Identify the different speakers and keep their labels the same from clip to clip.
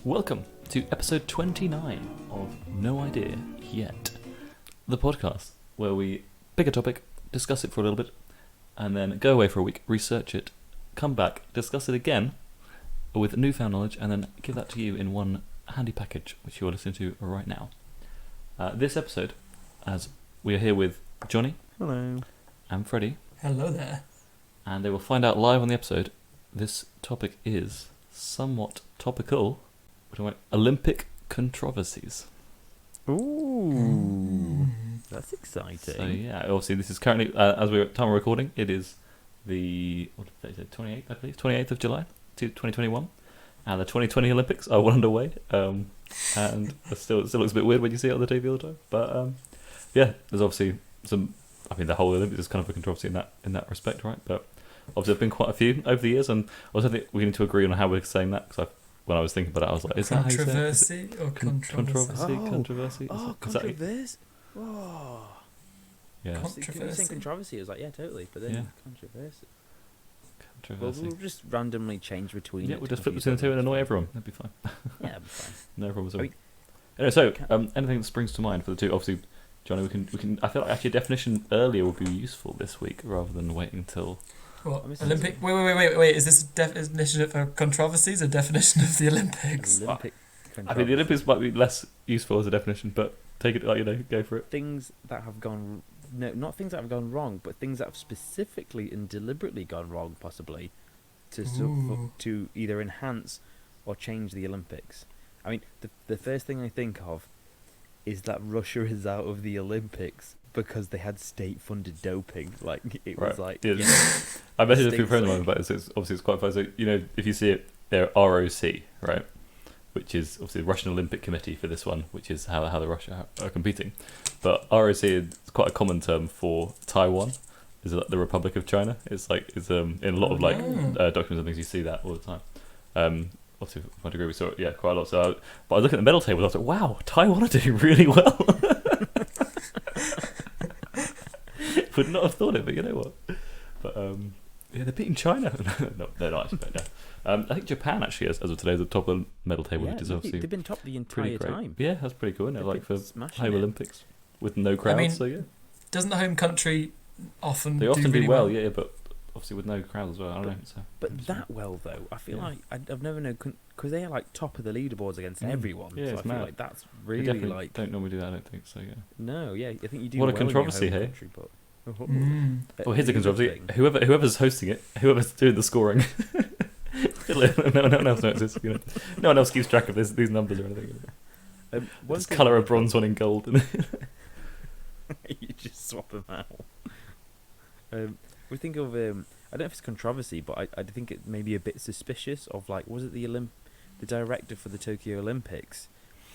Speaker 1: Welcome to episode 29 of No Idea Yet, the podcast where we pick a topic, discuss it for a little bit, and then go away for a week, research it, come back, discuss it again with newfound knowledge, and then give that to you in one handy package, which you're listening to right now. This episode, as we are here with Johnny.
Speaker 2: Hello.
Speaker 1: And Freddie.
Speaker 3: Hello there.
Speaker 1: And they will find out live on the episode. This topic is somewhat topical. We're talking about Olympic controversies.
Speaker 2: Ooh, that's exciting.
Speaker 1: So yeah, obviously this is currently, as we're time of recording, it is the, what did they say, 28th, I believe, 28th of July, 2021. And the 2020 Olympics are well underway. And it still looks a bit weird when you see it on the TV all the time. But yeah, there's obviously some, I mean the whole Olympics is kind of a controversy in that respect, right? But obviously there's been quite a few over the years, and I also think we need to agree on how we're saying that, because when I was thinking about it, I was like, is that how you say it?
Speaker 3: Controversy or controversy?
Speaker 1: Controversy?
Speaker 2: Oh, controversy. Oh.
Speaker 1: Yeah.
Speaker 2: When you saying controversy, I was like, yeah, totally. But then
Speaker 1: Yeah.
Speaker 2: controversy.
Speaker 1: Controversy.
Speaker 2: We'll just randomly change between
Speaker 1: Yeah,
Speaker 2: it
Speaker 1: we'll
Speaker 2: to
Speaker 1: just flip
Speaker 2: confuse
Speaker 1: between the two and
Speaker 2: everyone.
Speaker 1: annoy everyone. That'd be fine.
Speaker 2: Yeah, that'd be fine.
Speaker 1: No problem at all.
Speaker 2: I mean-
Speaker 1: Anyway, so anything that springs to mind for the two? Obviously, Johnny, we can. I feel like actually a definition earlier would be useful this week rather than waiting till.
Speaker 3: What?
Speaker 2: I'm missing
Speaker 3: Olympic? Wait. Is this a definition for controversies? A definition of the Olympics?
Speaker 2: Olympic
Speaker 1: I mean, the Olympics might be less useful as a definition, but take it, go for it.
Speaker 2: things that have gone, no, not things that have gone wrong, but things that have specifically and deliberately gone wrong, possibly,
Speaker 3: Ooh.
Speaker 2: to either enhance or change the Olympics. I mean, the first thing I think of is that Russia is out of the Olympics because they had state-funded doping. Like, it was like...
Speaker 1: Yeah.
Speaker 2: Yeah.
Speaker 1: I messaged a few
Speaker 2: State
Speaker 1: friends of mine
Speaker 2: flag.
Speaker 1: about this. Obviously, it's quite funny. So, if you see it, they're ROC, right? Which is obviously the Russian Olympic Committee for this one, which is how the Russia are competing. But ROC is quite a common term for Taiwan. Is like the Republic of China. It's in a lot of documents and things you see that all the time. Obviously, to my degree, we saw it, yeah, quite a lot. So, but I was looking at the medal table, I was like, wow, Taiwan are doing really well. Would not have thought it, but you know what? But yeah, they're beating China. No, they're not actually. No. I think Japan actually, as of today, is at the top of the medal table,
Speaker 2: Yeah,
Speaker 1: which is obviously
Speaker 2: they've been top the
Speaker 1: pretty
Speaker 2: entire
Speaker 1: great.
Speaker 2: time.
Speaker 1: Yeah, that's pretty cool, isn't it?
Speaker 2: They've
Speaker 1: Like for
Speaker 2: been smashing
Speaker 1: home
Speaker 2: it.
Speaker 1: Olympics with no crowds.
Speaker 3: mean,
Speaker 1: So yeah,
Speaker 3: Doesn't the home country often
Speaker 1: they
Speaker 3: do
Speaker 1: often
Speaker 3: really
Speaker 1: do well. Yeah, but obviously with no crowds as well. I don't know. So
Speaker 2: But that well, though, I feel
Speaker 1: Yeah.
Speaker 2: like I've never known, because they are like top of the leaderboards against everyone.
Speaker 1: Yeah,
Speaker 2: so
Speaker 1: it's
Speaker 2: I feel
Speaker 1: mad.
Speaker 2: like that's
Speaker 1: they
Speaker 2: really
Speaker 1: definitely
Speaker 2: like
Speaker 1: don't normally do that. I don't think so. Yeah.
Speaker 2: no, yeah. I think you do.
Speaker 1: What a
Speaker 2: well in your
Speaker 1: controversy,
Speaker 2: home
Speaker 1: hey?
Speaker 2: country, but
Speaker 3: Mm.
Speaker 1: Well, here's a
Speaker 2: the other
Speaker 1: controversy.
Speaker 2: thing-
Speaker 1: Whoever's hosting it, whoever's doing the scoring, no one else notices. No one else keeps track of these numbers or anything.
Speaker 2: one
Speaker 1: Just
Speaker 2: thing
Speaker 1: colour a
Speaker 2: that-
Speaker 1: bronze one in gold.
Speaker 2: you just swap them out. We think of I don't know if it's controversy, but I think it may be a bit suspicious of, like, was it the director for the Tokyo Olympics,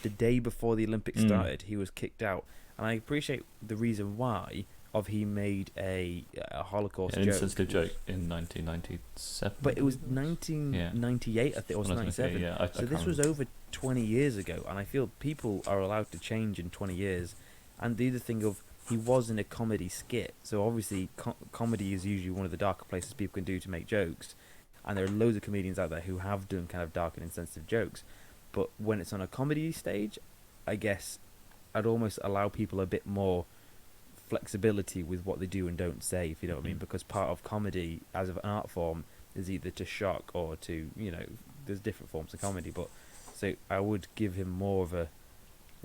Speaker 2: the day before the Olympics started, he was kicked out, and I appreciate the reason why. He made a Holocaust
Speaker 1: An
Speaker 2: joke.
Speaker 1: insensitive joke in 1997.
Speaker 2: But it was 1998, I think, or was 97.
Speaker 1: Yeah, I
Speaker 2: So
Speaker 1: can't
Speaker 2: this was
Speaker 1: remember.
Speaker 2: over 20 years ago, and I feel people are allowed to change in 20 years. And the other thing of, he was in a comedy skit, so obviously comedy is usually one of the darker places people can do to make jokes. And there are loads of comedians out there who have done kind of dark and insensitive jokes. But when it's on a comedy stage, I guess I'd almost allow people a bit more flexibility with what they do and don't say, if you know what I mean, because part of comedy as an art form is either to shock or to, there's different forms of comedy, but so I would give him more of a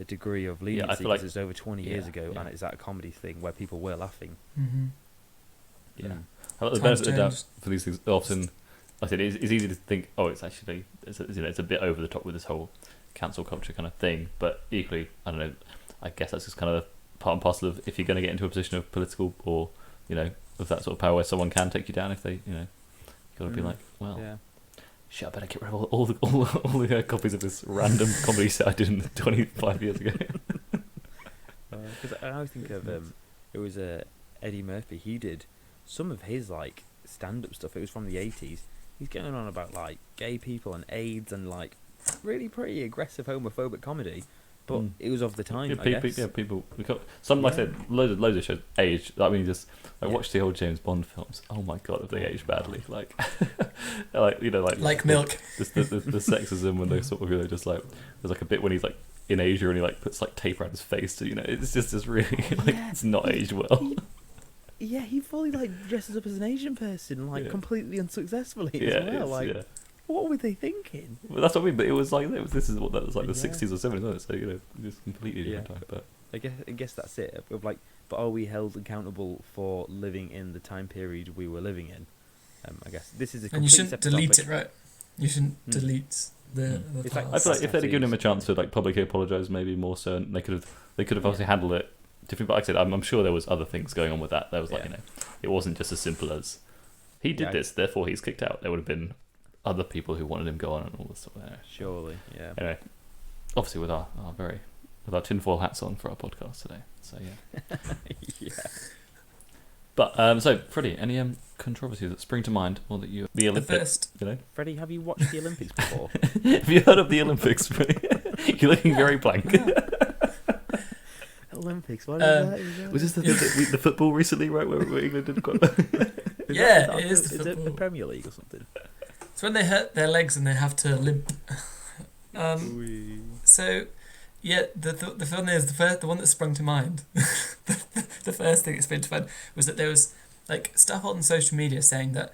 Speaker 2: degree of leniency,
Speaker 1: feel like-
Speaker 2: because it's over 20 years
Speaker 1: yeah,
Speaker 2: ago
Speaker 1: yeah.
Speaker 2: and it's that comedy thing where people were laughing.
Speaker 3: Mm-hmm.
Speaker 1: Yeah.
Speaker 2: Mm.
Speaker 1: I thought the
Speaker 3: Times
Speaker 1: benefit of doubt
Speaker 3: changed.
Speaker 1: for these things often, like I said, it's easy to think, oh, it's actually it's a bit over the top with this whole cancel culture kind of thing. But equally, I don't know. I guess that's just kind of part and parcel of, if you're going to get into a position of political or of that sort of power where someone can take you down if they you got to be like, well,
Speaker 2: Yeah.
Speaker 1: shit, I better get rid of all the copies of this random comedy set I did 25 years ago.
Speaker 2: Because I always think of it was Eddie Murphy. He did some of his like stand-up stuff. It was from the 80s. He's going on about like gay people and AIDS and like really pretty aggressive homophobic comedy. but it was of the time. I guess.
Speaker 1: People. Some, like I said, loads of shows age. I mean, just watch the old James Bond films. Oh my god, have they aged badly? Like, like
Speaker 3: Milk.
Speaker 1: The sexism when they sort of just like there's like a bit when he's like in Asia and he like puts like tape around his face to it's just really like it's not aged well.
Speaker 2: He fully like dresses up as an Asian person completely unsuccessfully as well. Like, what were they thinking?
Speaker 1: Well, that's what I mean. But it was like this is what that was like the 60s or 70s, wasn't it? So just completely different time. But
Speaker 2: I guess that's it. Of like, but are we held accountable for living in the time period we were living in? I guess this is a
Speaker 3: and you shouldn't delete it, right? You shouldn't delete the
Speaker 1: I feel like if they'd given him a chance to like publicly apologise, maybe more so, and they could have obviously handled it different. But like I said, I'm sure there was other things going on with that. There was like it wasn't just as simple as he did this, therefore he's kicked out. There would have been other people who wanted him to go on and all this stuff.
Speaker 2: Surely, yeah.
Speaker 1: Anyway, obviously with our tinfoil hats on for our podcast today. So
Speaker 2: yeah.
Speaker 1: But so Freddie, any controversies that spring to mind, or that the Olympics?
Speaker 2: Freddie, have you watched the Olympics before?
Speaker 1: Have you heard of the Olympics, Freddie? You're looking very blank.
Speaker 2: Olympics. What is that?
Speaker 1: Was this the football recently, right? Where England did quite.
Speaker 3: It is the
Speaker 2: football. Is it the Premier League or something?
Speaker 3: It's when they hurt their legs and they have to limp. So, the film is the one that sprung to mind. the first thing that sprang to mind was that there was like stuff on social media saying that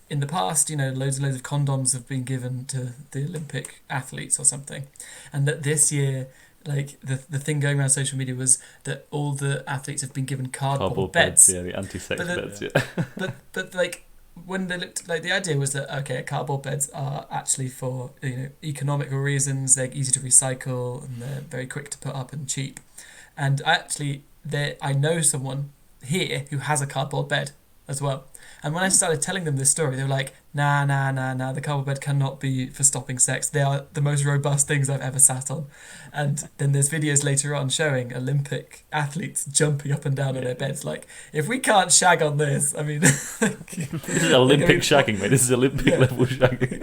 Speaker 3: in the past, loads and loads of condoms have been given to the Olympic athletes or something, and that this year, like the thing going around social media was that all the athletes have been given cardboard beds.
Speaker 1: Yeah, the anti-sex beds.
Speaker 3: But like when they looked, like the idea was that cardboard beds are actually for economical reasons. They're easy to recycle and they're very quick to put up and cheap. And I know someone here who has a cardboard bed as well. And when I started telling them this story, they were like, nah, the cardboard bed cannot be for stopping sex. They are the most robust things I've ever sat on. And then there's videos later on showing Olympic athletes jumping up and down on their beds. Like, if we can't shag on this, I mean...
Speaker 1: this is Olympic shagging, mate. This is Olympic level shagging.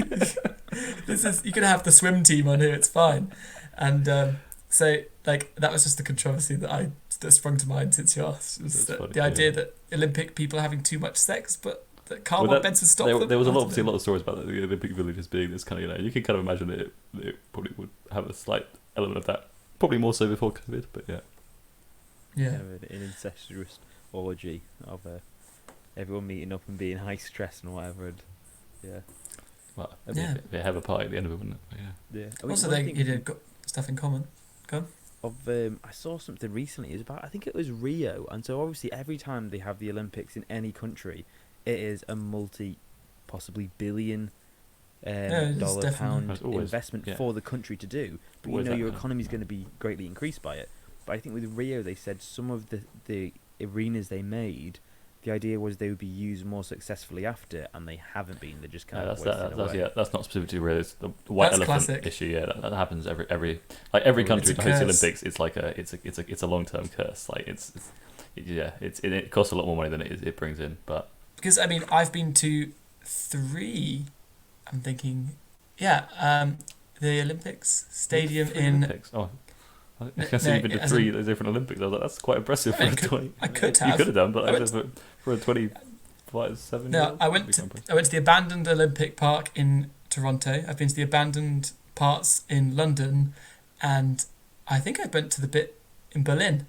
Speaker 3: You can have the swim team on here, it's fine. And so, like, that was just the controversy that sprung to mind since you asked. Was the idea that Olympic people are having too much sex, but that cardboard beds would stop them.
Speaker 1: There was a lot of stories about the Olympic villages being this kind of, you can kind of imagine that it probably would have a slight element of that. Probably more so before COVID, but yeah.
Speaker 2: An incestuous orgy of everyone meeting up and being high stress and whatever. And,
Speaker 1: well, they have a party at the end of it, wouldn't it?
Speaker 2: Yeah.
Speaker 3: I mean, also, they've got stuff in common. Go on.
Speaker 2: I saw something recently. It was about, I think it was Rio, and so obviously every time they have the Olympics in any country, it is a possibly billion dollar pound investment for the country to do. But your economy is going to be greatly increased by it. But I think with Rio, they said some of the arenas they made, the idea was they would be used more successfully after, and they haven't been. They're just kind of wasted away.
Speaker 1: That's not specific to Rio. It's the white elephant
Speaker 3: classic
Speaker 1: issue. Yeah, that happens every country that hosts the Olympics. It's like it's a long term curse. Like it costs a lot more money than it brings in. But
Speaker 3: because I mean, I've been to 3. I'm thinking, the Olympics stadium in.
Speaker 1: Olympics. Oh. I can see you've been to 3 different Olympics. I was like, that's quite impressive for a 20.
Speaker 3: I could have.
Speaker 1: You could have done, but for a 27.
Speaker 3: No, I went to the abandoned Olympic Park in Toronto. I've been to the abandoned parts in London, and I think I went to the bit in Berlin.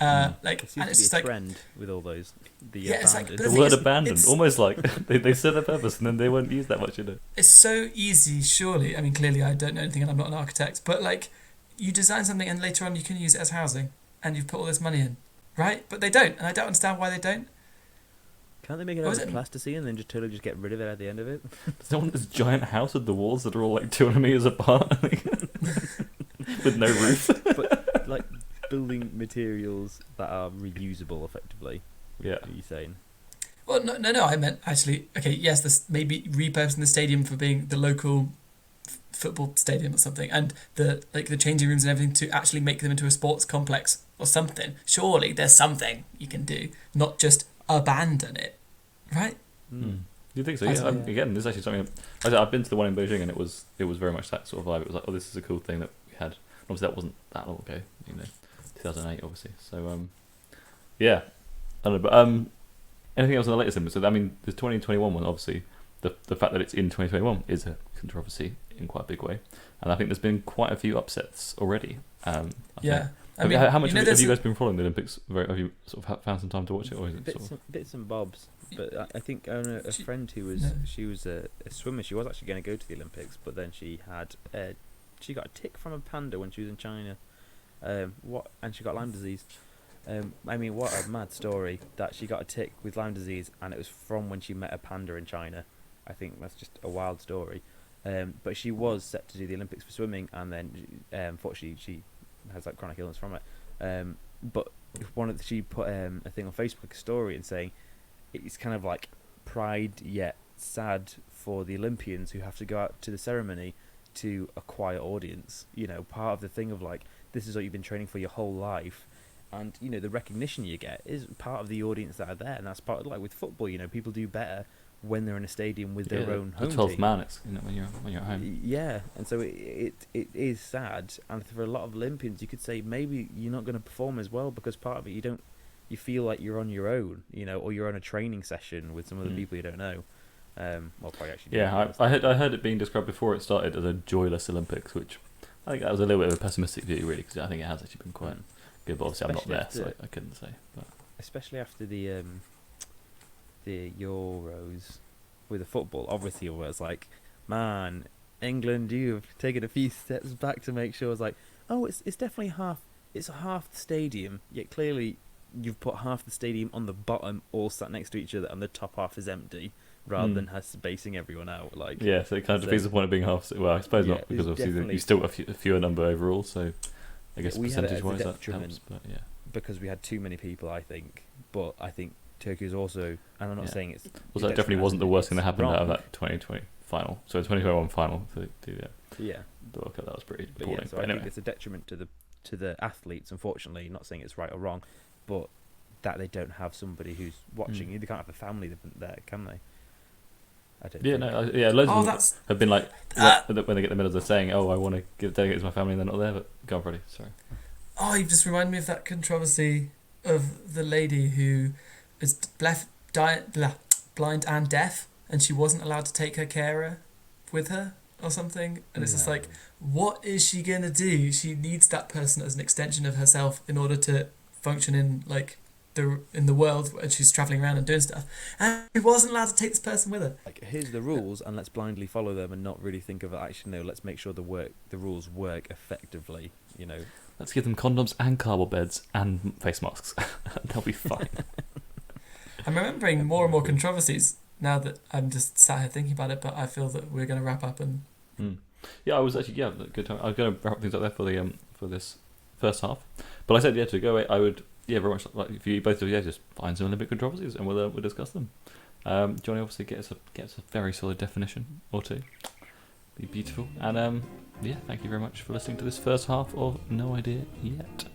Speaker 2: It seems to be a trend with all those.
Speaker 1: The word abandoned, almost like they said their purpose and then they won't use that much.
Speaker 3: It's so easy, surely. I mean, clearly I don't know anything and I'm not an architect, but like, you design something and later on you can use it as housing and you've put all this money in, right? But they don't, and I don't understand why they don't.
Speaker 2: Can't they make it out of plasticine and then just totally get rid of it at the end of it?
Speaker 1: Does they want this giant house with the walls that are all like 200 meters apart with no roof?
Speaker 2: But like building materials that are reusable effectively.
Speaker 1: Yeah.
Speaker 2: What are you saying?
Speaker 3: Well, no. I meant actually. Okay, yes. This maybe repurposing the stadium for being the local football stadium or something, and the changing rooms and everything to actually make them into a sports complex or something. Surely there's something you can do, not just abandon it, right?
Speaker 1: Do you think so? Yeah. Again, there's actually something. I've been to the one in Beijing, and it was very much that sort of vibe. It was like, oh, this is a cool thing that we had. Obviously, that wasn't that long ago. 2008, obviously. So yeah, I don't know. But anything else on the latest Olympics? So I mean, the 2021 one, obviously, the fact that it's in 2021 is a controversy in quite a big way, and I think there's been quite a few upsets already. I
Speaker 3: Yeah.
Speaker 1: think.
Speaker 3: I mean,
Speaker 1: how much have you
Speaker 3: there's
Speaker 1: guys been following the Olympics? Have you sort of found some time to watch it, or is it
Speaker 2: bits,
Speaker 1: sort of...
Speaker 2: bits and bobs. But I think I know a friend who was she was a swimmer. She was actually going to go to the Olympics, but then she got a tick from a panda when she was in China. And she got Lyme disease. I mean, what a mad story that she got a tick with Lyme disease, and it was from when she met a panda in China. I think that's just a wild story. But she was set to do the Olympics for swimming, and then unfortunately she has like chronic illness from it. But she put a thing on Facebook, a story, and saying it's kind of like pride yet sad for the Olympians who have to go out to the ceremony to a quiet audience. Part of the thing of like, this is what you've been training for your whole life, and the recognition you get is part of the audience that are there, and that's part of, like with football. People do better when they're in a stadium with their own home
Speaker 1: 12th
Speaker 2: team.
Speaker 1: man, it's when you're at home.
Speaker 2: Yeah, and so it is sad, and for a lot of Olympians, you could say maybe you're not going to perform as well because part of it you feel like you're on your own, or you're on a training session with some other people you don't know. Well, probably actually.
Speaker 1: Yeah, I heard it being described before it started as a joyless Olympics, which I think that was a little bit of a pessimistic view, really, because I think it has actually been quite good. But obviously, I'm not there, so I couldn't say. But
Speaker 2: especially after the Euros with the football, obviously it was like, man, England, you've taken a few steps back to make sure it's like, oh, it's definitely half the stadium, yet clearly you've put half the stadium on the bottom, all sat next to each other, and the top half is empty, rather than spacing everyone out. Like, yeah,
Speaker 1: so it kind of defeats the point of being half. Well, I suppose not, because obviously you still got a fewer number overall. So I guess percentage-wise that helps. But yeah,
Speaker 2: because we had too many people, I think. But I think Turkey's also, and I'm not saying it's.
Speaker 1: Well, that definitely wasn't the worst thing that happened out of that 2020 final. So 2021 final to the World Cup, that was pretty appalling.
Speaker 2: So I think it's a detriment to the athletes. Unfortunately, not saying it's right or wrong, but that they don't have somebody who's watching you. They can't have a family there, can they? I don't. Loads of them have been like when they get the medals, they're saying, "Oh, I want to give delegates to my family," and they're not there. But go on, Freddie. Sorry.
Speaker 3: Oh, you've just reminded me of that controversy of the lady who is blind and deaf, and she wasn't allowed to take her carer with her or something. And it's just like, what is she gonna do? She needs that person as an extension of herself in order to function in like in the world, and she's traveling around and doing stuff, and she wasn't allowed to take this person with her.
Speaker 2: Like, here's the rules, and let's blindly follow them and not really think of actually no. Let's make sure the rules work effectively.
Speaker 1: Let's give them condoms and cardboard beds and face masks. They'll be fine.
Speaker 3: I'm remembering more and more controversies now that I'm just sat here thinking about it, but I feel that we're going to wrap up and.
Speaker 1: Yeah, I was actually good time. I was going to wrap things up there for this first half, but I said to go away. I would very much like if you both do just find some Olympic controversies and we'll discuss them. Johnny, obviously get us a very solid definition or two. Be beautiful, and thank you very much for listening to this first half of No Idea Yet.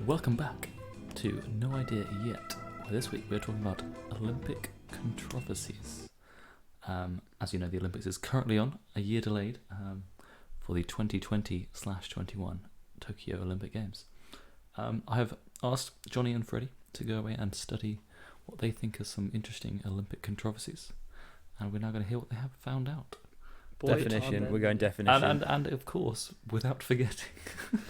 Speaker 1: Welcome back to No Idea Yet, where this week we're talking about Olympic controversies. As you know, the Olympics is currently on, a year delayed, for the 2020/21 Tokyo Olympic Games. I have asked Johnny and Freddie to go away and study what they think are some interesting Olympic controversies, and we're now going to hear what they have found out.
Speaker 2: Definition. We're going definition.
Speaker 1: And of course, without forgetting,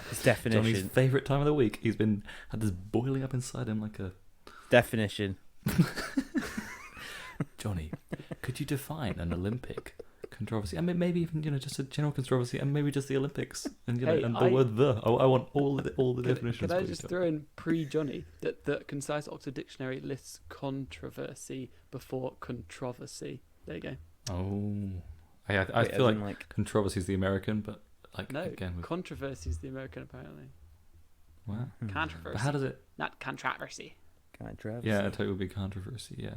Speaker 2: it's definition.
Speaker 1: Johnny's favourite time of the week. He's had this boiling up inside him like a
Speaker 2: definition.
Speaker 1: Johnny, could you define an Olympic controversy? I mean, maybe even just a general controversy, and maybe just the Olympics, and the word "the." I want all the definitions.
Speaker 4: Could I just throw in pre-Johnny that the Concise Oxford Dictionary lists controversy before controversy? There you go.
Speaker 1: Oh, I feel like controversy is the American, but
Speaker 4: controversy is the American apparently.
Speaker 1: Wow.
Speaker 4: Controversy.
Speaker 1: But how does it?
Speaker 4: Not controversy.
Speaker 2: Controversy.
Speaker 1: Yeah, I thought it would be controversy. Yeah.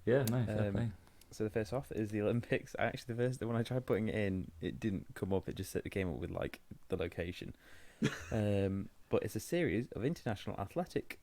Speaker 1: Yeah, no, fair play.
Speaker 2: So the first off is the Olympics. Actually, when I tried putting it in, it didn't come up. It just came up with like the location. But it's a series of international athletic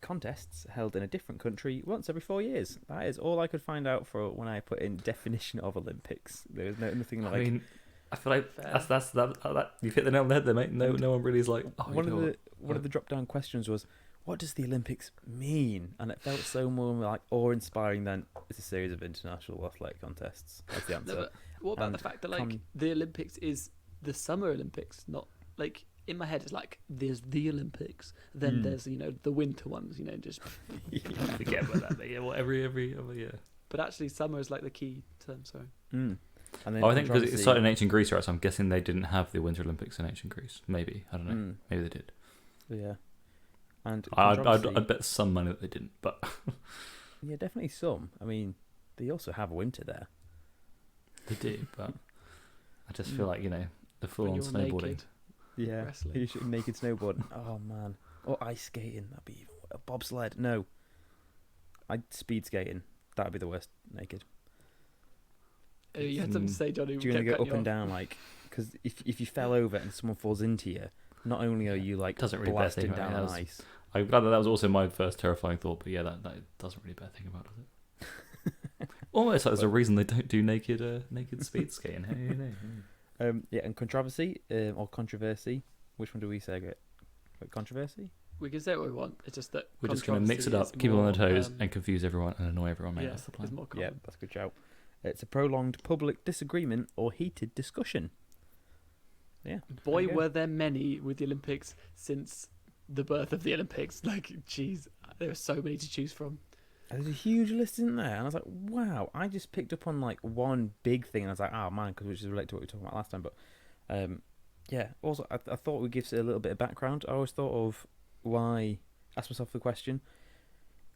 Speaker 2: contests held in a different country once every 4 years. That is all I could find out for when I put in definition of Olympics. There was nothing like.
Speaker 1: I mean, I feel like
Speaker 4: Fair.
Speaker 1: that you've hit the nail on the head there, mate. No one really is like, oh,
Speaker 2: One of the drop down questions was, what does the Olympics mean? And it felt so more like awe-inspiring than it's a series of international athletic contests. That's the answer.
Speaker 4: No, but what about
Speaker 2: And
Speaker 4: the fact that like the Olympics is the Summer Olympics, not like in my head it's like there's the Olympics, then there's the winter ones, just.
Speaker 1: forget about that. But yeah, well, every other year.
Speaker 4: But actually, summer is like the key term. Sorry.
Speaker 2: And then
Speaker 1: I think because it
Speaker 2: controversy-
Speaker 1: started in ancient Greece, right? So I'm guessing they didn't have the Winter Olympics in ancient Greece. Maybe, I don't know. Maybe they did.
Speaker 2: Yeah. And
Speaker 1: I'd bet some money that they didn't, but
Speaker 2: yeah, definitely some. I mean, they also have winter there.
Speaker 1: they do. But I just feel like the full-on
Speaker 4: you're
Speaker 1: snowboarding.
Speaker 4: naked.
Speaker 2: Yeah,
Speaker 4: Wrestling.
Speaker 2: you should naked snowboarding. Oh man, or ice skating. That'd be even bobsled. No, I'd speed skating. That'd be the worst. Naked.
Speaker 4: You had something to say, Johnny.
Speaker 2: Do you want to go up and down because if you fell over and someone falls into you, not only are you like
Speaker 1: Doesn't really
Speaker 2: blasting
Speaker 1: bear
Speaker 2: down
Speaker 1: thinking
Speaker 2: on
Speaker 1: about it.
Speaker 2: ice.
Speaker 1: I'm glad that was also my first terrifying thought. But yeah, that doesn't really bear thinking about, does it? Almost like there's a reason they don't do naked speed skating. Hey,
Speaker 2: Yeah, and controversy or controversy. Which one do we say? Controversy.
Speaker 4: We can say what we want. It's just that
Speaker 1: We're just going to mix it up, keep them on their toes, and confuse everyone and annoy everyone, mate.
Speaker 4: Yeah,
Speaker 1: That's the
Speaker 4: it's
Speaker 1: plan.
Speaker 4: more
Speaker 2: Yeah,
Speaker 4: common.
Speaker 2: that's a good shout. It's a prolonged public disagreement or heated discussion. Yeah.
Speaker 4: Boy,
Speaker 2: there you go.
Speaker 4: were there many with the Olympics since the birth of the Olympics. Like, jeez, there are so many to choose from.
Speaker 2: There's a huge list in there, and I was like, wow. I just picked up on like one big thing, and I was like, oh man, because which is related to what we were talking about last time. But yeah, also I thought we'd give it a little bit of background. I always thought of ask myself the question,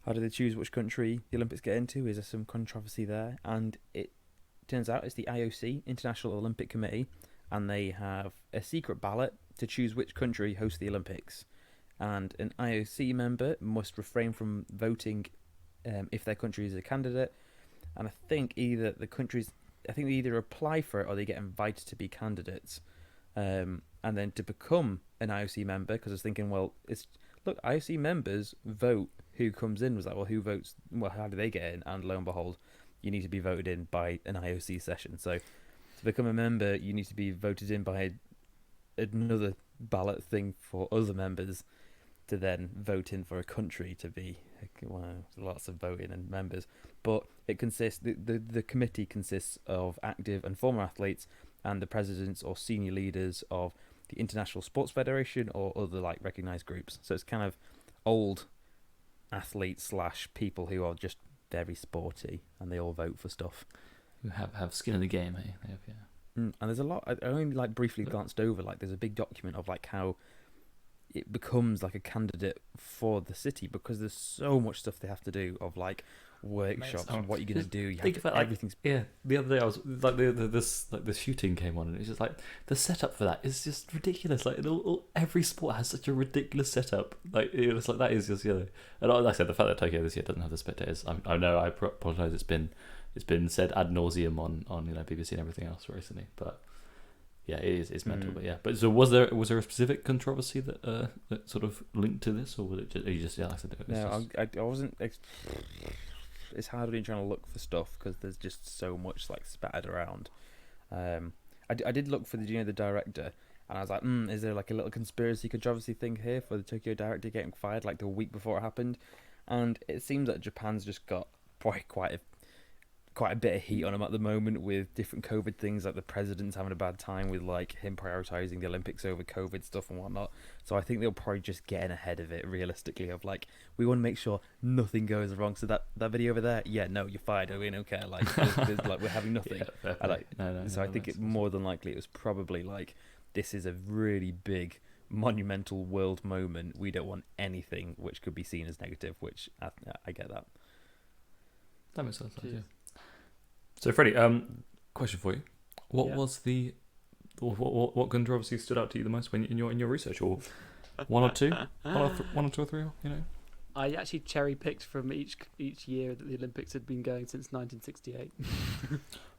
Speaker 2: how do they choose which country the Olympics get into? Is there some controversy there? And it turns out it's the IOC, International Olympic Committee, and they have a secret ballot to choose which country hosts the Olympics. And an IOC member must refrain from voting if their country is a candidate. And I think they either apply for it or they get invited to be candidates. And then to become an IOC member, because I was thinking, IOC members vote who comes in. Was like, well, who votes? Well, how do they get in? And lo and behold, you need to be voted in by an IOC session. So to become a member, you need to be voted in by another ballot thing for other members to then vote in for a country to be. Well, lots of voting and members, but it consists. The committee consists of active and former athletes and the presidents or senior leaders of the International Sports Federation or other like recognised groups. So it's kind of old athletes / people who are just very sporty and they all vote for stuff.
Speaker 1: Who have skin in the game, hey? They have, yeah.
Speaker 2: And there's a lot. I only like briefly glanced over. Like there's a big document of like how it becomes like a candidate for the city because there's so much stuff they have to do of like workshops and what you're gonna do. You
Speaker 1: Think
Speaker 2: have
Speaker 1: about
Speaker 2: to, everything's
Speaker 1: yeah. The other day I was like the shooting came on and it's just like the setup for that is just ridiculous. Like every sport has such a ridiculous setup. Like it's like that is just And like I said, the fact that Tokyo this year doesn't have the spectators, I know I apologise. It's been said ad nauseum on BBC and everything else recently, but. Yeah, it's mental, but yeah. But so was there a specific controversy that sort of linked to this, or was it just, you just like I said, it was
Speaker 2: no,
Speaker 1: just...
Speaker 2: I wasn't. It's hard when you're trying to look for stuff because there's just so much like spattered around. I did look for the director, and I was like, is there like a little controversy thing here for the Tokyo director getting fired like the week before it happened? And it seems that Japan's just got quite a bit of heat on him at the moment with different COVID things, like the president's having a bad time with like him prioritising the Olympics over COVID stuff and whatnot. So I think they'll probably just get in ahead of it realistically of like, we want to make sure nothing goes wrong. So that video over there, yeah, no, you're fired. We don't care. Like, there's, like we're having nothing.
Speaker 1: Yeah,
Speaker 2: I think it more than likely it was probably like, this is a really big monumental world moment. We don't want anything which could be seen as negative, which I get that.
Speaker 1: That makes sense. Yeah. So, Freddie, question for you: What was what controversy stood out to you the most when in your research, or one or two, one or two or three?
Speaker 4: I actually cherry picked from each year that the Olympics had been going since 1968.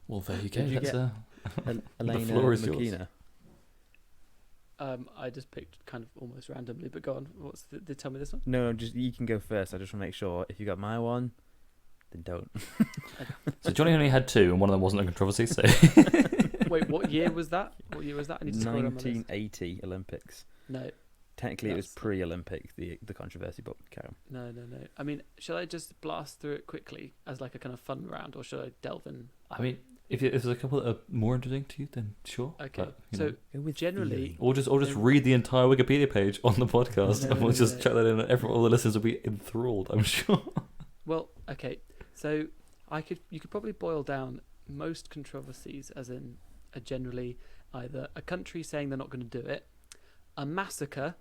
Speaker 1: Well, there you go.
Speaker 2: Did you
Speaker 1: That's
Speaker 2: get Elena
Speaker 1: the floor is
Speaker 2: McKenna?
Speaker 4: I just picked kind of almost randomly, but go on. Did tell me this one?
Speaker 2: No, just you can go first. I just want to make sure if you got my one, then don't.
Speaker 1: So Johnny only had two, and one of them wasn't a controversy. So
Speaker 4: Wait, what year was that? What year was that? I need to scroll down my list.
Speaker 2: 1980 Olympics.
Speaker 4: No,
Speaker 2: Technically, it was
Speaker 4: That's-
Speaker 2: pre-Olympic, the controversy, but carry on.
Speaker 4: no. I mean, shall I just blast through it quickly as like a kind of fun round, or should I delve in?
Speaker 1: I mean, if there's a couple that are more interesting to you, then sure.
Speaker 4: Okay,
Speaker 1: But, you
Speaker 4: so
Speaker 1: know.
Speaker 2: Go with
Speaker 4: generally-
Speaker 2: theory.
Speaker 1: Or just read the entire Wikipedia page on the podcast,
Speaker 4: No,
Speaker 1: and we'll just
Speaker 4: no.
Speaker 1: check that in. And all the listeners will be enthralled, I'm sure.
Speaker 4: Well, okay. So you could probably boil down most controversies as in generally either a country saying they're not going to do it, a massacre,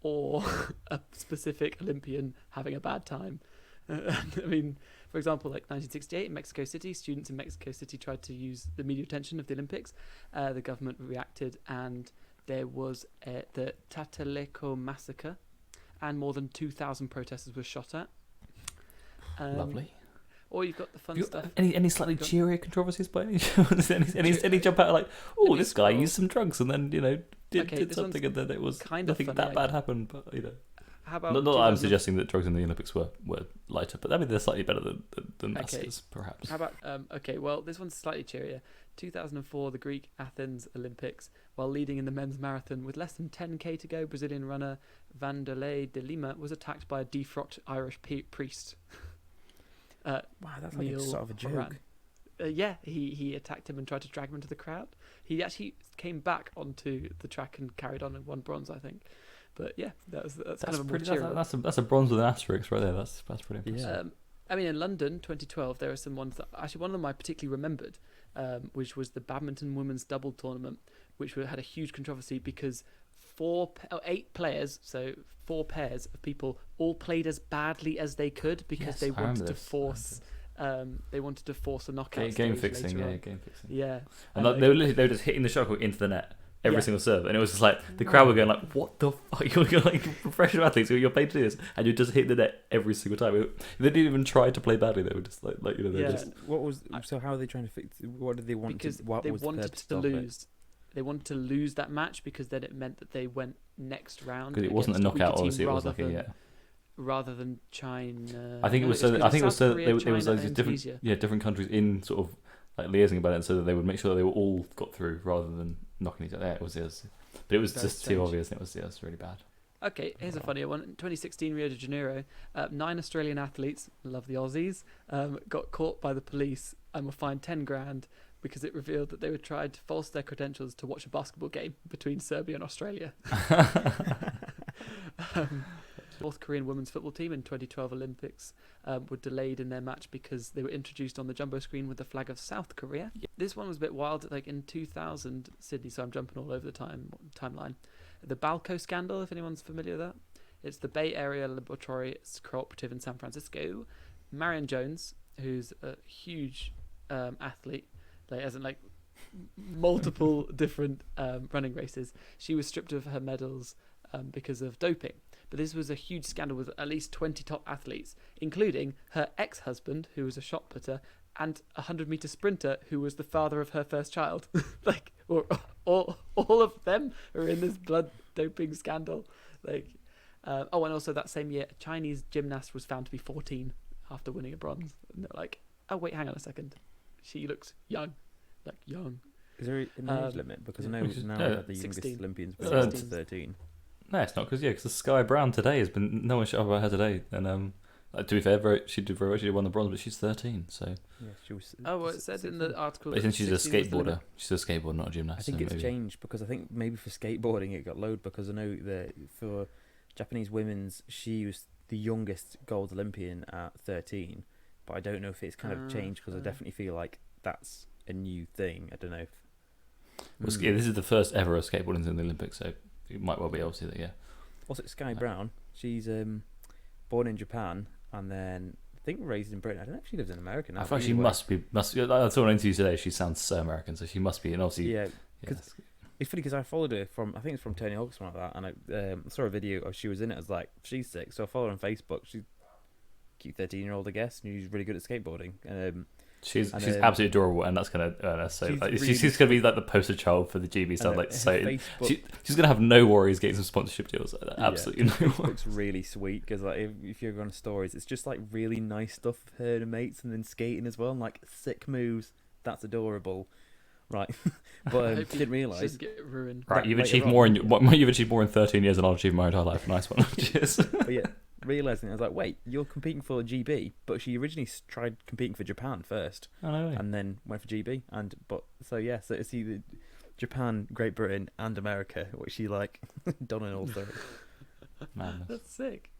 Speaker 4: or a specific Olympian having a bad time. I mean, for example, like 1968 in Mexico City, students in Mexico City tried to use the media attention of the Olympics. The government reacted, and there was the Tlatelolco massacre, and more than 2,000 protesters were shot at.
Speaker 1: Lovely.
Speaker 4: Or you've got the fun
Speaker 1: You-
Speaker 4: stuff.
Speaker 1: Any slightly
Speaker 4: Go on.
Speaker 1: cheerier controversies by any chance? any jump out like, oh,
Speaker 4: Let me
Speaker 1: this guy
Speaker 4: scroll.
Speaker 1: used some drugs and then
Speaker 4: Okay,
Speaker 1: did
Speaker 4: this
Speaker 1: something
Speaker 4: one's
Speaker 1: and then it was
Speaker 4: kind of
Speaker 1: nothing
Speaker 4: funny,
Speaker 1: that bad happened. But
Speaker 4: How about
Speaker 1: not that I'm
Speaker 4: 2000
Speaker 1: suggesting that drugs in the Olympics were lighter, but I mean they're slightly better than
Speaker 4: Okay.
Speaker 1: massacres, perhaps.
Speaker 4: How about okay? Well, this one's slightly cheerier. 2004, the Greek Athens Olympics. While leading in the men's marathon with less than 10k to go, Brazilian runner Vanderlei de Lima was attacked by a defrocked Irish priest.
Speaker 2: Wow, that's like
Speaker 4: Neil
Speaker 2: sort of a joke.
Speaker 4: Horan. Yeah, he attacked him and tried to drag him into the crowd. He actually came back onto the track and carried on and won bronze, I think. But yeah, that's kind of a more
Speaker 1: pretty.
Speaker 4: cheery one.
Speaker 1: That's a bronze with an asterisk right there. That's pretty impressive.
Speaker 2: Yeah.
Speaker 4: I mean, in London, 2012, there are some ones that actually one of them I particularly remembered, which was the badminton women's double tournament, which had a huge controversy because 8 players, so 4 pairs of people, all played as badly as they could because
Speaker 1: Yes,
Speaker 4: they
Speaker 1: I remember
Speaker 4: wanted to
Speaker 1: this.
Speaker 4: force. They wanted to force a knockout
Speaker 1: Game
Speaker 4: stage
Speaker 1: fixing,
Speaker 4: later
Speaker 1: yeah,
Speaker 4: on.
Speaker 1: game fixing.
Speaker 4: Yeah,
Speaker 1: And
Speaker 4: like-
Speaker 1: they were just hitting the shuttle into the net every
Speaker 4: Yeah.
Speaker 1: single serve, and it was just like the crowd were going like, "What the fuck? You're like professional athletes, you're paid to do this, and you're just hitting the net every single time." They didn't even try to play badly; they were just like they're
Speaker 4: Yeah.
Speaker 1: just
Speaker 2: What was so? How are they trying to fix? What did they want?
Speaker 4: because
Speaker 2: What
Speaker 4: they
Speaker 2: was the
Speaker 4: wanted
Speaker 2: purpose
Speaker 4: to
Speaker 2: of it?
Speaker 4: lose. They wanted to lose that match because then it meant that they went next round.
Speaker 1: because it wasn't a
Speaker 4: against weaker
Speaker 1: knockout.
Speaker 4: team
Speaker 1: Obviously, it was
Speaker 4: rather
Speaker 1: like a
Speaker 4: than- rather than China.
Speaker 1: I think it
Speaker 4: No,
Speaker 1: was so.
Speaker 4: because
Speaker 1: I think it was
Speaker 4: South
Speaker 1: so.
Speaker 4: Korea,
Speaker 1: It was
Speaker 4: China,
Speaker 1: those
Speaker 4: and
Speaker 1: different,
Speaker 4: Tunisia.
Speaker 1: different countries in sort of like liaising about it, so that they would make sure that they were all got through rather than knocking each other. Yeah, it was, but it was
Speaker 4: Very
Speaker 1: just
Speaker 4: strange.
Speaker 1: too obvious. And it was really bad.
Speaker 4: Okay, here's a funnier one. In 2016 Rio de Janeiro, 9 Australian athletes, love the Aussies, got caught by the police and were fined 10 grand because it revealed that they were trying to false their credentials to watch a basketball game between Serbia and Australia. North Korean women's football team in 2012 Olympics were delayed in their match because they were introduced on the jumbo screen with the flag of South Korea. This one was a bit wild. Like in 2000 Sydney, so I'm jumping all over the timeline. The Balco scandal, if anyone's familiar with that. It's the Bay Area Laboratory Cooperative in San Francisco. Marion Jones, who's a huge athlete, like as in like multiple different running races, she was stripped of her medals because of doping. But this was a huge scandal with at least 20 top athletes, including her ex-husband, who was a shot putter, and a 100-meter sprinter who was the father of her first child. Like, all of them are in this blood doping scandal. Like, and also that same year, a Chinese gymnast was found to be 14 after winning a bronze. And they're like, oh wait, hang on a second, she looks young, like young.
Speaker 2: Is there an age limit? Because I know
Speaker 1: Which is-
Speaker 2: now
Speaker 1: no,
Speaker 2: the youngest
Speaker 4: 16.
Speaker 2: Olympians
Speaker 1: Uh,
Speaker 2: were
Speaker 4: 16.
Speaker 2: 13.
Speaker 1: No, it's not because Sky Brown today has been no one shut up about her today, and like, to be fair, she did very well. She won the bronze, but she's 13, so.
Speaker 2: Yeah, she was.
Speaker 4: Oh, well, it said in the article.
Speaker 1: But
Speaker 4: that
Speaker 1: since she's a
Speaker 4: 16 was the limit.
Speaker 1: skateboarder, she's a skateboarder, not a gymnast.
Speaker 2: I think
Speaker 1: so
Speaker 2: it's
Speaker 1: maybe.
Speaker 2: changed because I think maybe for skateboarding it got lowered because I know that for Japanese women's she was the youngest gold Olympian at 13, but I don't know if it's kind of changed because I definitely feel like that's a new thing. I don't know if.
Speaker 1: Well, yeah, this is the first ever skateboarding in the Olympics, so it might well be obviously that. Yeah.
Speaker 2: Also, Sky Brown, she's born in Japan and then I think raised in Britain. I don't know if she lives in America now.
Speaker 1: I thought she
Speaker 2: Either way.
Speaker 1: must be. I saw an interview today. She sounds so American, so she must be. And obviously,
Speaker 2: Yeah,
Speaker 1: yeah,
Speaker 2: 'cause it's funny because I followed her from I think it's from Tony Hawk or something like that, and I saw a video of she was in it. I was like, she's sick. So I followed her on Facebook. She's a cute 13-year-old, I guess, and she's really good at skateboarding.
Speaker 1: she's
Speaker 2: and,
Speaker 1: absolutely adorable, and that's gonna say
Speaker 2: she's
Speaker 1: like,
Speaker 2: really-
Speaker 1: she's gonna be like the poster child for the GB stuff.
Speaker 2: and
Speaker 1: Like
Speaker 2: her
Speaker 1: so,
Speaker 2: Facebook,
Speaker 1: she's gonna have no worries getting some sponsorship deals. Like that.
Speaker 2: Yeah.
Speaker 1: Absolutely no worries.
Speaker 2: looks really sweet because like if you're on stories, it's just like really nice stuff of her and her mates, and then skating as well, and like sick moves. That's adorable. right?
Speaker 4: I
Speaker 2: But
Speaker 4: hope he
Speaker 2: didn't realise.
Speaker 4: doesn't get ruined.
Speaker 1: Right,
Speaker 2: That
Speaker 1: you've
Speaker 2: later
Speaker 1: achieved
Speaker 2: on,
Speaker 1: more in
Speaker 2: yeah.
Speaker 1: you've achieved more in 13 years than I've achieved my entire life. Nice one. Cheers.
Speaker 2: But yeah, realising I was like, wait, you're competing for GB, but she originally tried competing for Japan first,
Speaker 1: I know.
Speaker 2: and then went for GB. So it's either Japan, Great Britain, and America, which she like done in all three.
Speaker 1: Madness.
Speaker 4: That's sick.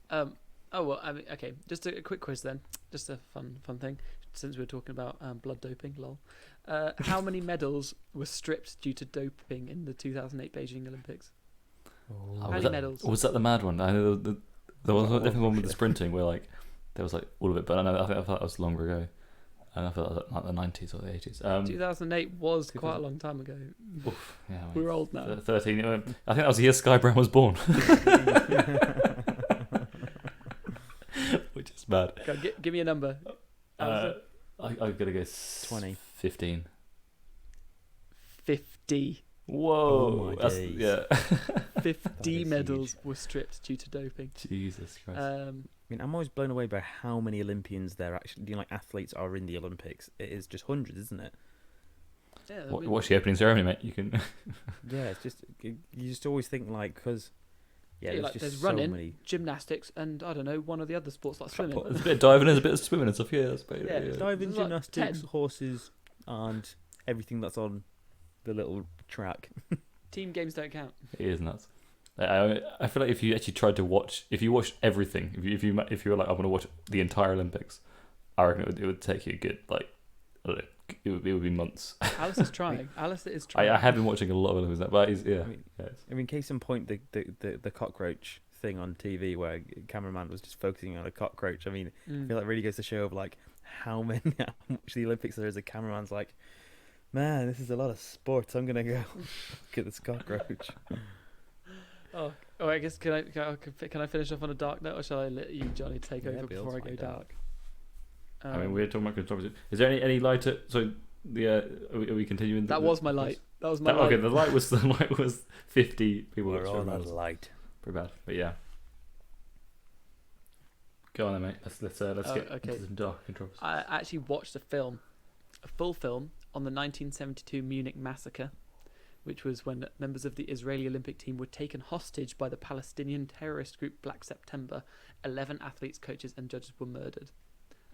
Speaker 4: Oh well, I mean, okay. Just a quick quiz then. Just a fun thing. Since we're talking about blood doping, lol. How many medals were stripped due to doping in the 2008 Beijing Olympics?
Speaker 1: Oh,
Speaker 4: How many medals?
Speaker 1: Was that the mad one? I know there was
Speaker 2: That
Speaker 1: definitely one with
Speaker 2: was
Speaker 1: the sprinting where like there was like all of it, but I thought that was longer ago. And I felt like the 90s or the 80s.
Speaker 4: 2008 was quite a long time ago.
Speaker 1: Oof, yeah, mate.
Speaker 4: We're old now.
Speaker 1: 13. I think that was the year Sky Brown was born. Which is bad.
Speaker 4: Go, give me a number.
Speaker 1: I'm gonna go
Speaker 2: 20.
Speaker 1: 15.
Speaker 4: 50.
Speaker 1: Whoa,
Speaker 2: my
Speaker 1: that's,
Speaker 2: days.
Speaker 1: yeah.
Speaker 4: 50
Speaker 2: is
Speaker 4: medals were stripped due to doping.
Speaker 1: Jesus Christ.
Speaker 2: I mean, I'm always blown away by how many Olympians there actually, like athletes are in the Olympics. It is just hundreds, isn't it?
Speaker 4: Yeah, I mean,
Speaker 1: Watch the opening ceremony, mate. You can.
Speaker 2: Yeah, it's just you just always think like because
Speaker 4: yeah,
Speaker 2: there's
Speaker 4: like,
Speaker 2: just
Speaker 4: there's
Speaker 2: so
Speaker 4: running,
Speaker 2: many.
Speaker 4: gymnastics, and I don't know, one of the other sports like swimming.
Speaker 1: There's a bit of diving, there's a bit of swimming and stuff. Yeah, that's about it,
Speaker 4: Yeah,
Speaker 1: yeah.
Speaker 2: Diving,
Speaker 4: There's like
Speaker 2: gymnastics,
Speaker 4: 10.
Speaker 2: horses, and everything that's on the little track.
Speaker 4: Team games don't count.
Speaker 1: It is nuts. I feel like if you actually tried to watch, if you watched everything, if you were like, I'm gonna watch the entire Olympics, I reckon it would take you a good like, I don't know, it would be months.
Speaker 4: Alice is trying. Alice is trying.
Speaker 1: I have been watching a lot of Olympics, but yeah.
Speaker 2: I mean, case in point, the cockroach thing on TV where a cameraman was just focusing on a cockroach. I mean, I feel like it really goes to show of like how much the Olympics there is. A cameraman's like, man, this is a lot of sports. I'm gonna go look at this cockroach.
Speaker 4: Oh, I guess can I finish off on a dark note, or shall I let you, Johnny, take
Speaker 2: Yeah,
Speaker 4: over
Speaker 2: Bill's
Speaker 4: before I go
Speaker 2: fine,
Speaker 4: dark?
Speaker 1: I mean, we're talking about controversy. Is there any lighter? So are we continuing?
Speaker 4: That was my light. That was my light.
Speaker 1: Okay, the light was 50 people.
Speaker 2: We're
Speaker 1: extra
Speaker 2: on a
Speaker 1: rounds.
Speaker 2: light.
Speaker 1: Pretty bad, but yeah. Go on then, mate. Let's get
Speaker 4: okay.
Speaker 1: into some dark controversy.
Speaker 4: I actually watched a full film on the 1972 Munich massacre, which was when members of the Israeli Olympic team were taken hostage by the Palestinian terrorist group Black September. 11 athletes, coaches, and judges were murdered.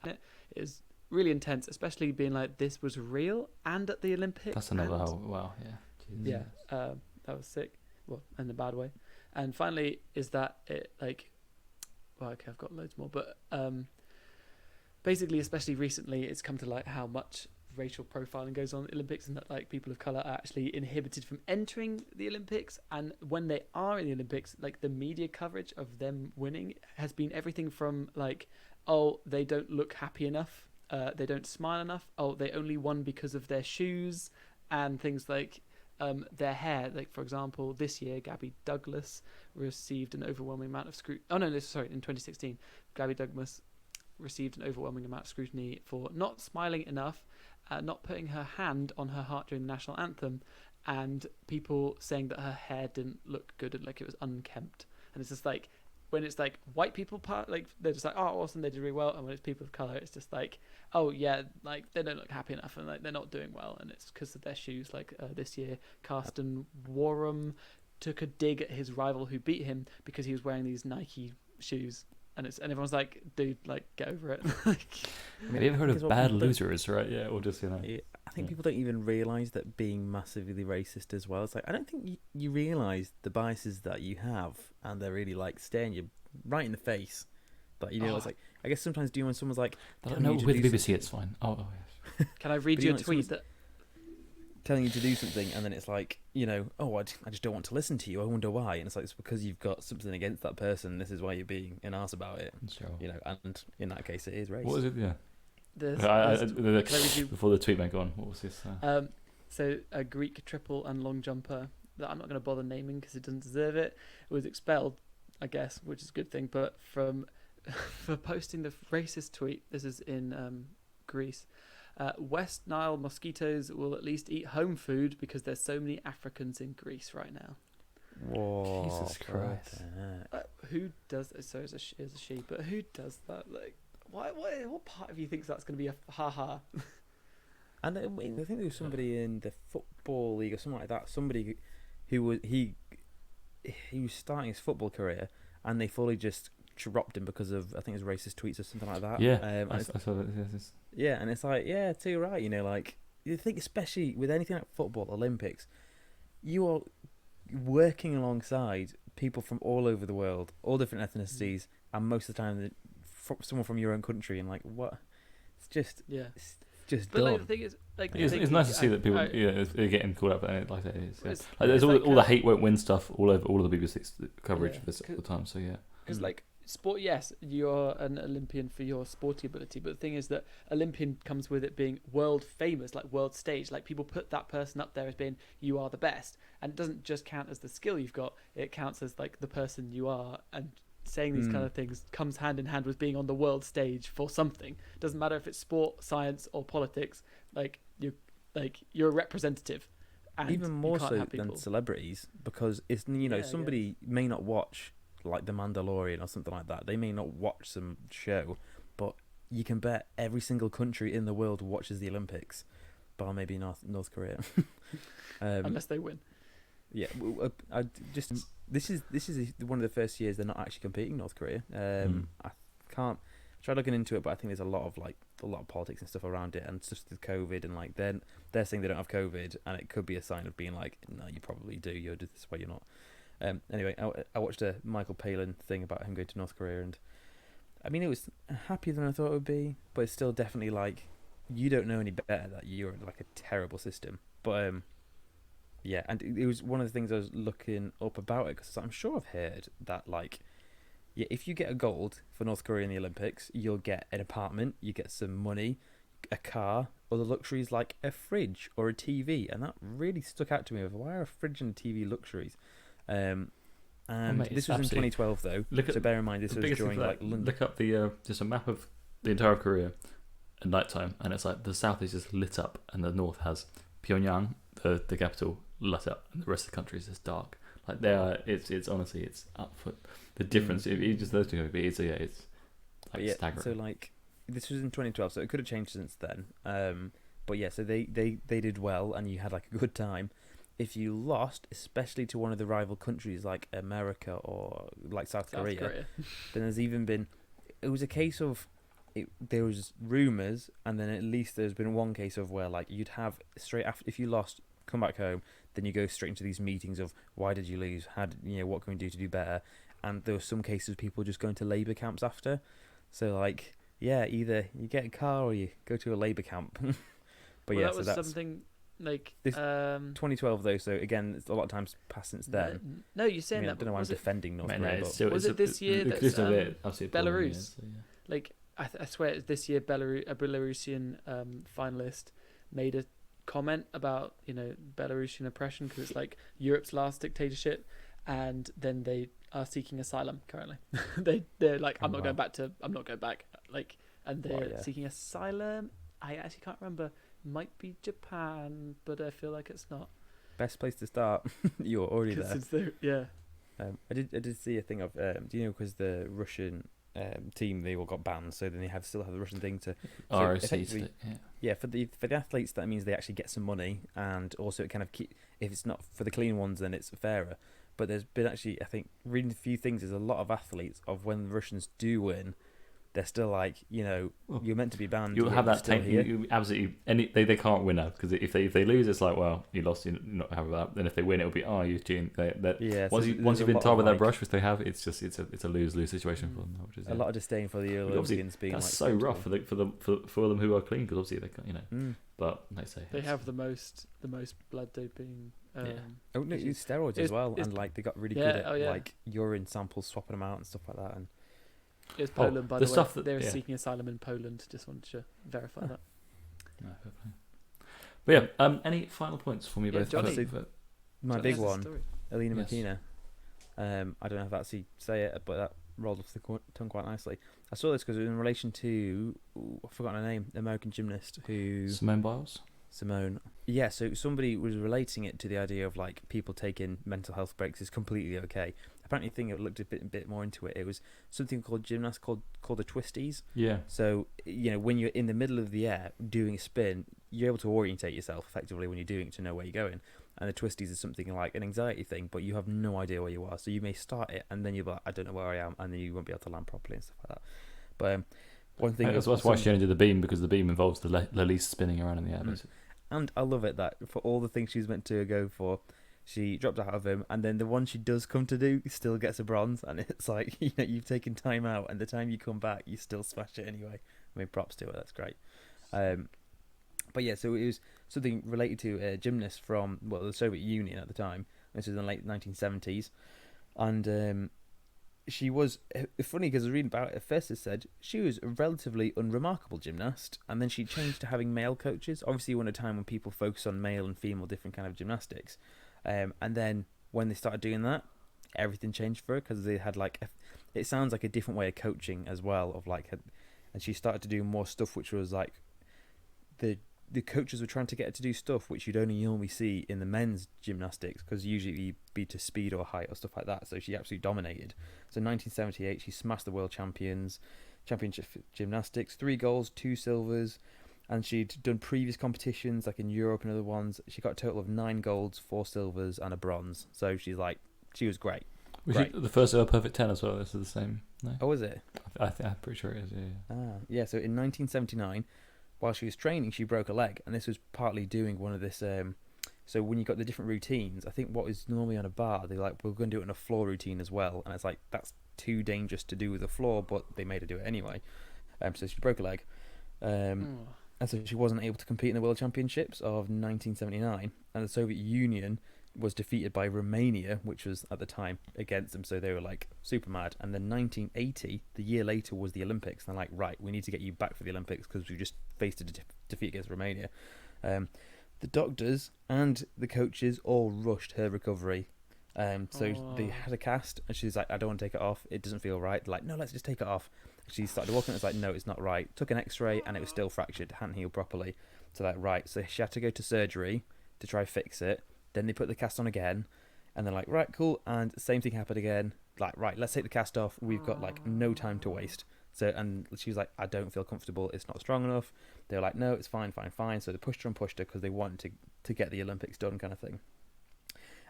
Speaker 4: And it is really intense, especially being like this was real and at the Olympics.
Speaker 1: That's another.
Speaker 4: and-
Speaker 1: Wow, yeah. Jesus.
Speaker 4: Yeah, that was sick. Well, in a bad way. And finally, is that it like? Well, okay, I've got loads more, but basically, especially recently, it's come to light how much racial profiling goes on at the Olympics, and that like people of color are actually inhibited from entering the Olympics. And when they are in the Olympics, like the media coverage of them winning has been everything from like, oh, they don't look happy enough, they don't smile enough, oh, they only won because of their shoes, and things like their hair. Like, for example, this year, Gabby Douglas received an overwhelming amount of scrutiny. Oh, no, in 2016, Gabby Douglas received an overwhelming amount of scrutiny for not smiling enough, not putting her hand on her heart during the national anthem, and people saying that her hair didn't look good and like it was unkempt. And it's just like, when it's like white people like they're just like, oh, awesome, they did really well, and when it's people of color, it's just like, oh yeah, like they don't look happy enough and like they're not doing well, and it's because of their shoes. Like this year, Karsten Warham took a dig at his rival who beat him because he was wearing these Nike shoes, and everyone's like, dude, like get over it.
Speaker 1: Have you ever heard of bad losers, right? Yeah, or just
Speaker 2: I think people don't even realise that being massively racist as well. It's like, I don't think you realise the biases that you have, and they're really like staring you right in the face. But you know, it's like, I guess sometimes when someone's like,
Speaker 1: no, with the BBC, it's fine. Oh yes.
Speaker 4: Can I read you a tweet that
Speaker 2: telling you to do something, and then it's like, you know, oh, I just don't want to listen to you. I wonder why. And it's like, it's because you've got something against that person. This is why you're being an arse about it.
Speaker 1: Sure.
Speaker 2: You know, and in that case, it is race.
Speaker 1: What was it? Yeah.
Speaker 4: can I read you?
Speaker 1: Before the tweet went on, what was this?
Speaker 4: So a Greek triple and long jumper that I'm not going to bother naming because it doesn't deserve it, was expelled, I guess, which is a good thing, but for posting the racist tweet. This is in Greece. West Nile mosquitoes will at least eat home food because there's so many Africans in Greece right now.
Speaker 2: Whoa,
Speaker 1: Jesus Christ.
Speaker 4: Who does? So it's a she, but who does that? Like, what part of you thinks that's going to be a ha-ha?
Speaker 2: And I think there was somebody in the football league or something like that. Somebody who was he was starting his football career, and they fully just dropped him because of, I think it was racist tweets or something like that.
Speaker 1: Yeah, I saw that. Yes.
Speaker 2: Yeah, and it's like, yeah, too right. You know, like you think, especially with anything like football, Olympics, you are working alongside people from all over the world, all different ethnicities, and most of the time, someone from your own country. And like, what? It's just
Speaker 4: But
Speaker 2: dumb.
Speaker 4: like, the thing is, like,
Speaker 1: It's nice to see that people are getting caught up in it like that. Like there's
Speaker 4: it's
Speaker 1: all the hate won't win stuff all over all of the BBC coverage
Speaker 4: Yeah,
Speaker 1: of this all the time. So yeah,
Speaker 4: because like sport, yes, you're an Olympian for your sporting ability, but the thing is that Olympian comes with it being world famous, like world stage. Like people put that person up there as being, you are the best, and it doesn't just count as the skill you've got; it counts as like the person you are. And saying these kind of things comes hand in hand with being on the world stage for something. Doesn't matter if it's sport, science, or politics. Like you're a representative. And
Speaker 2: even more so than celebrities, because it's somebody may not watch like The Mandalorian or something like that. They may not watch some show, but you can bet every single country in the world watches the Olympics, bar maybe North Korea,
Speaker 4: unless they win.
Speaker 2: Yeah, this is one of the first years they're not actually competing, North Korea. I can't try looking into it, but I think there's a lot of politics and stuff around it, and just with COVID, and like they're saying they don't have COVID, and it could be a sign of being like, no, you probably do. You're this way, you're not. Anyway, I watched a Michael Palin thing about him going to North Korea, and I mean, it was happier than I thought it would be, but it's still definitely like, you don't know any better, that you're in like a terrible system. But yeah, and it was one of the things I was looking up about it, because I'm sure I've heard that like, yeah, if you get a gold for North Korea in the Olympics, you'll get an apartment, you get some money, a car, other luxuries like a fridge or a TV, and that really stuck out to me. Of why are a fridge and a TV luxuries? And this was in 2012 though, so bear in mind this was during like London.
Speaker 1: Look up the just a map of the entire of Korea at night time, and it's like the south is just lit up, and the north has Pyongyang, the capital, lit up, and the rest of the country is just dark. Like it's honestly, it's up for the difference. If you just those two, it's like staggering.
Speaker 2: So like this was in 2012, so it could have changed since then. But yeah, so they did well, and you had like a good time. If you lost, especially to one of the rival countries like America or like South Korea, then there's even been, it was a case of there was rumours, and then at least there's been one case of where like you'd have straight after, if you lost, come back home, then you go straight into these meetings of why did you lose, what can we do to do better, and there were some cases of people just going to labour camps after. So like, yeah, either you get a car or you go to a labour camp. But
Speaker 4: well,
Speaker 2: yeah,
Speaker 4: that was
Speaker 2: that's
Speaker 4: something like
Speaker 2: this 2012 though. So again, it's a lot of times passed since then.
Speaker 4: No, you're saying
Speaker 2: I don't know why I'm defending North Korea.
Speaker 4: Was it this year that Belarus?
Speaker 1: So, yeah.
Speaker 4: Like I swear, it's this year a Belarusian finalist made a comment about Belarusian oppression, because it's like Europe's last dictatorship, and then they are seeking asylum currently. they're like, I'm not going back. Like, and they're seeking asylum. I actually can't remember. Might be Japan, but I feel like it's not.
Speaker 2: Best place to start. You're already there.
Speaker 4: Yeah.
Speaker 2: I did see a thing of do you know, because the Russian team, they all got banned, so then they still have the Russian thing to
Speaker 1: ROC.
Speaker 2: For the athletes, that means they actually get some money, and also it kind of if it's not for the clean ones, then it's fairer. But there's been actually, I think, reading a few things, there's a lot of athletes of when the Russians do win, they're still like, you're meant to be banned.
Speaker 1: You'll have that tank. You absolutely they can't win now, because if they lose, it's like, well, you lost. You're not having that. Then if they win, it'll be you're cheating. Once you've been tarred with that brush, which they have, it's a lose situation for them. Which is
Speaker 2: a lot of disdain for the Olympians being
Speaker 1: that's
Speaker 2: like
Speaker 1: so rough for them who are clean, because obviously they can't, But they say
Speaker 4: they have the most blood doping.
Speaker 2: Use steroids as well, and like they got really good at like urine samples, swapping them out and stuff like that. And
Speaker 4: it was Poland, by the way. They're seeking asylum in Poland. Just wanted to verify that.
Speaker 1: No, but yeah, any final points for me both?
Speaker 4: Johnny,
Speaker 2: my big one, Alina Makina. I don't know if that's how you say it, but that rolled off the tongue quite nicely. I saw this because it was in relation to I've forgotten her name, American gymnast who
Speaker 1: Simone Biles.
Speaker 2: Simone. Yeah, so somebody was relating it to the idea of like people taking mental health breaks is completely okay. apparently, thing that looked a bit more into it. It was something called gymnastics called the twisties.
Speaker 1: Yeah.
Speaker 2: So when you're in the middle of the air doing a spin, you're able to orientate yourself effectively when you're doing it to know where you're going. And the twisties is something like an anxiety thing, but you have no idea where you are. So you may start it, and then you're like, I don't know where I am, and then you won't be able to land properly and stuff like that. But one thing
Speaker 1: that's why she only did the beam, because the beam involves the least spinning around in the air. Basically.
Speaker 2: And I love it that for all the things she's meant to go for, she dropped out of him, and then the one she does come to do still gets a bronze, and it's like, you've taken time out, and the time you come back, you still smash it anyway. I mean, props to her, that's great. But yeah, so it was something related to a gymnast from, the Soviet Union at the time. This was in the late 1970s. And she was, funny because I was reading about it, at first it said she was a relatively unremarkable gymnast, and then she changed to having male coaches. Obviously, in a time when people focus on male and female different kind of gymnastics. And then when they started doing that, everything changed for her, because they had it sounds like a different way of coaching as well, and she started to do more stuff which was like the coaches were trying to get her to do stuff which you'd only normally see in the men's gymnastics, because usually you'd be to speed or height or stuff like that. So she absolutely dominated. So in 1978 she smashed the world championship gymnastics, 3 golds, 2 silvers, and she'd done previous competitions like in Europe and other ones. She got a total of 9 golds, 4 silvers and a bronze. So she was great.
Speaker 1: Was she the first ever perfect 10 as well? This is the same. No?
Speaker 2: Oh, is it?
Speaker 1: I'm pretty sure it is. Yeah.
Speaker 2: So in 1979, while she was training, she broke a leg, and this was partly doing one of this. So when you got the different routines, I think what is normally on a bar, they're like, we're going to do it on a floor routine as well, and it's like that's too dangerous to do with the floor, but they made her do it anyway. So she broke a leg, and so she wasn't able to compete in the World Championships of 1979, and the Soviet Union was defeated by Romania, which was at the time against them, so they were like super mad. And then 1980, the year later, was the Olympics, and they're like, right, we need to get you back for the Olympics because we just faced a defeat against Romania. The doctors and the coaches all rushed her recovery. So they had a cast, and she's like, I don't want to take it off, it doesn't feel right. They're like, no, let's just take it off. She started walking, it's like, no, it's not right. Took an x-ray, and it was still fractured, hadn't healed properly. So like, right, so she had to go to surgery to try fix it. Then they put the cast on again, and they're like, right, cool, and same thing happened again. Like, right, let's take the cast off. We've got like no time to waste. So, and she was like, I don't feel comfortable. It's not strong enough. They were like, no, it's fine. So they pushed her because they wanted to get the Olympics done, kind of thing.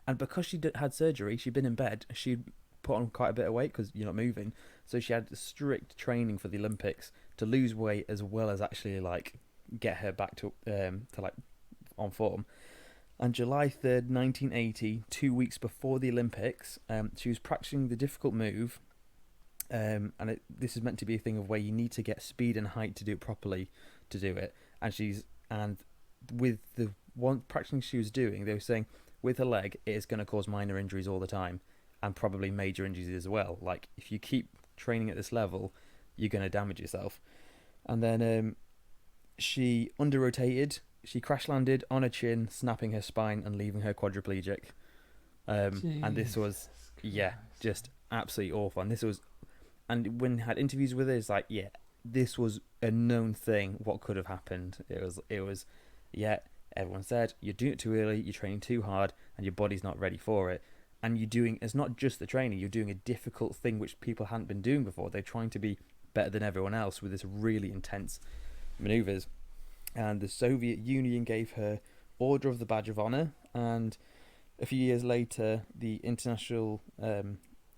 Speaker 2: And because she had surgery, she'd been in bed. She'd put on quite a bit of weight because you're not moving. So she had strict training for the Olympics to lose weight as well as actually like get her back to like on form. On July 3rd, 1980, 2 weeks before the Olympics, she was practicing the difficult move, and this is meant to be a thing of where you need to get speed and height to do it properly to do it. And with the one practicing she was doing, they were saying with her leg, it is going to cause minor injuries all the time, and probably major injuries as well. Like if you keep training at this level, you're going to damage yourself. And then she under-rotated. She crash landed on her chin, snapping her spine and leaving her quadriplegic. And this was, just absolutely awful. And when I had interviews with her, it's like, this was a known thing. What could have happened? It was, everyone said you're doing it too early, you're training too hard, and your body's not ready for it. And it's not just the training. You're doing a difficult thing which people hadn't been doing before. They're trying to be better than everyone else with this really intense maneuvers. And the Soviet Union gave her Order of the Badge of Honor, and a few years later the International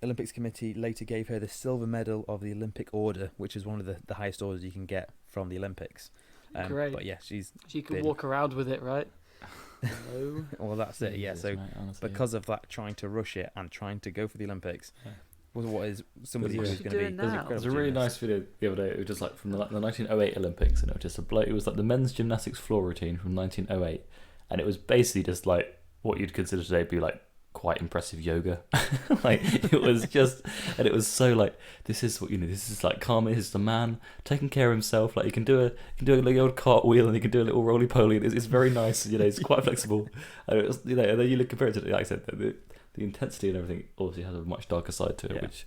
Speaker 2: Olympics Committee later gave her the Silver Medal of the Olympic Order, which is one of the highest orders you can get from the Olympics.
Speaker 4: Great.
Speaker 2: But
Speaker 4: she could walk around with it, right? No.
Speaker 2: Well, that's it. Yeah. So because of that, trying to rush it and trying to go for the Olympics. Was what is somebody who's going to be.
Speaker 1: There's a really nice video the other day. It was just like from the 1908 Olympics, and it was just a bloke. It was like the men's gymnastics floor routine from 1908, and it was basically just like what you'd consider today be like quite impressive yoga. Like it was just, and it was so like this is what this is like Karma is the man taking care of himself. Like he can do a little old cartwheel and he can do a little roly poly. It's very nice. It's quite flexible. And it was, and then you look compared to like I said the intensity and everything obviously has a much darker side to it, which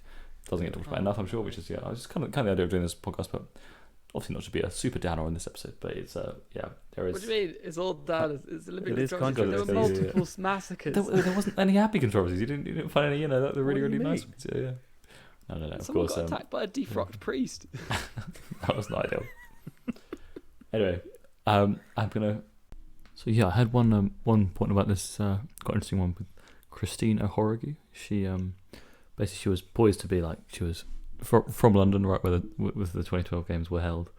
Speaker 1: doesn't get talked about enough, I'm sure. Which is I was just kind of the idea of doing this podcast, but obviously not to be a super downer on this episode, but it's there is.
Speaker 4: What do you mean? It's all down. It's Olympic
Speaker 2: It is
Speaker 4: controversy. There were
Speaker 1: controversy,
Speaker 4: multiple massacres.
Speaker 1: There wasn't any happy controversies. You didn't find any, that were really
Speaker 2: What do you
Speaker 1: nice
Speaker 2: mean?
Speaker 1: ones. Yeah. No. Of
Speaker 4: Someone
Speaker 1: course,
Speaker 4: got attacked by a defrocked priest.
Speaker 1: that was not ideal. Anyway, I'm gonna. So yeah, I had one point about this quite interesting one with Christine O'Horrigy. She basically she was poised to be like she was from London, right where the 2012 games were held,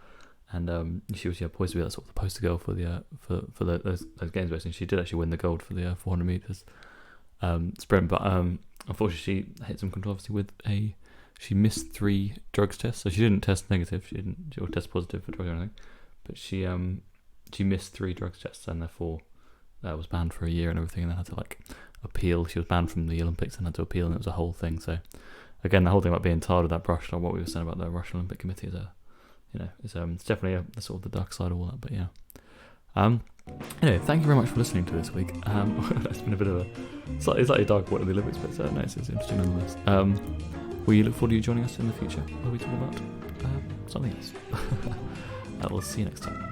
Speaker 1: and she was poised to be like sort of the poster girl for the those games basically. She did actually win the gold for the 400 meters sprint, but unfortunately she hit some controversy with she missed 3 drugs tests, so she didn't test negative, she didn't test positive for drugs or anything, but she missed 3 drugs tests and therefore was banned for a year and everything, and then had to appeal. She was banned from the Olympics and had to appeal, and it was a whole thing. So again, the whole thing about being tarred with that brush, like what we were saying about the Russian Olympic Committee, it's definitely a sort of the dark side of all that. But yeah. Anyway, thank you very much for listening to this week. It's been a bit of a slightly dark point of the Olympics, but no, it's interesting nonetheless. We look forward to you joining us in the future where we talk about something else. We'll see you next time.